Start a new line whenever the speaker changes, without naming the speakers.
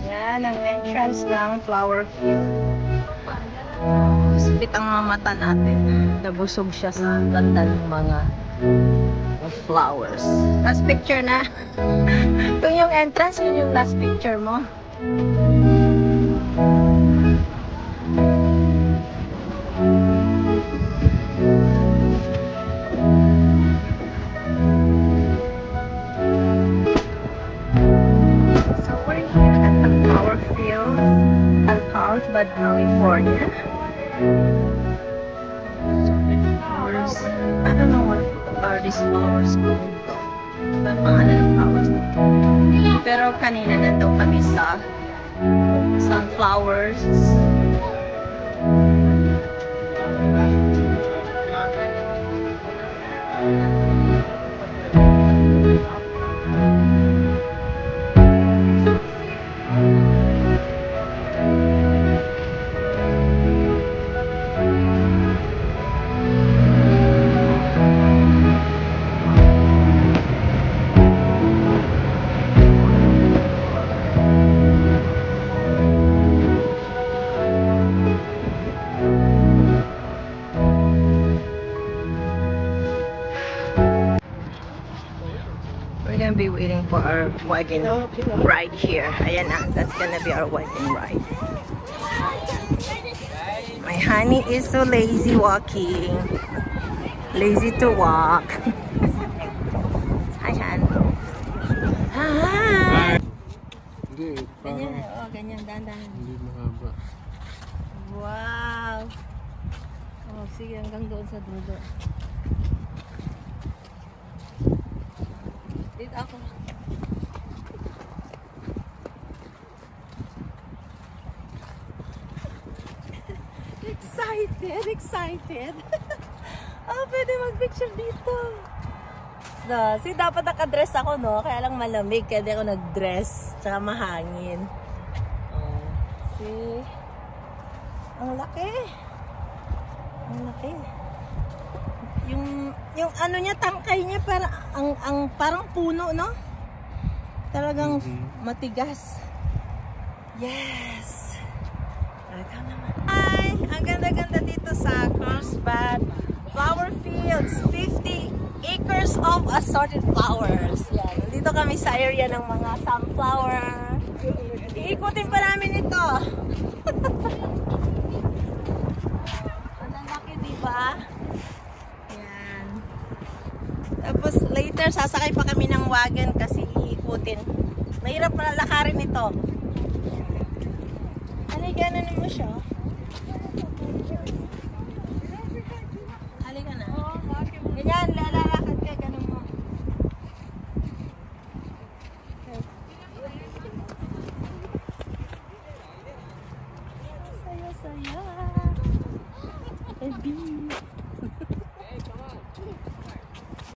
Yan ang entrance ng flower field. Spit ang mga mata natin. Nabusog siya sa ganda ng mga flowers. Last picture na. Kung yung entrance, yun yung last picture mo. So we're here at the flower field at Carlsbad, California. Flowers. I don't know what are these flowers called. Ang pangalan ng flowers. Pero kanina nandun kami sa sunflowers. We're gonna be waiting for our wagon ride here. Ayan na, that's gonna be our wagon ride. My honey is so lazy walking. Lazy to walk. Hi, Han. Hi!
Hindi,
Ganyan, oh, ganyan, dahan-dahan.
Hindi mahaba.
Wow! Oh, sige, hanggang doon sa dulo. Dito ako. Excited! Oh, pwede mag-picture dito. No, see, dapat naka-dress ako, no? Kaya lang malamig, kaya di ako nag-dress. Tsaka mahangin. Oh, see? Ang laki. Ang laki. Yung ano niya, tangkay niya, parang puno, no? Talagang matigas. Yes! Ikaw naman. Hi! Ang ganda-ganda dito sa Carlsbad Flower Fields. 50 acres of assorted flowers. Yan. Dito kami sa area ng mga sunflower. Iikutin pa namin ito. Ang laki, diba? Yan. Tapos later, sasakay pa kami ng wagon kasi iikutin. Mahirap pala lakarin ito. Ano, gano'n mo siya? Halika na. Ganyan, lalakad ka, gano'n mo. Saya-saya. Baby.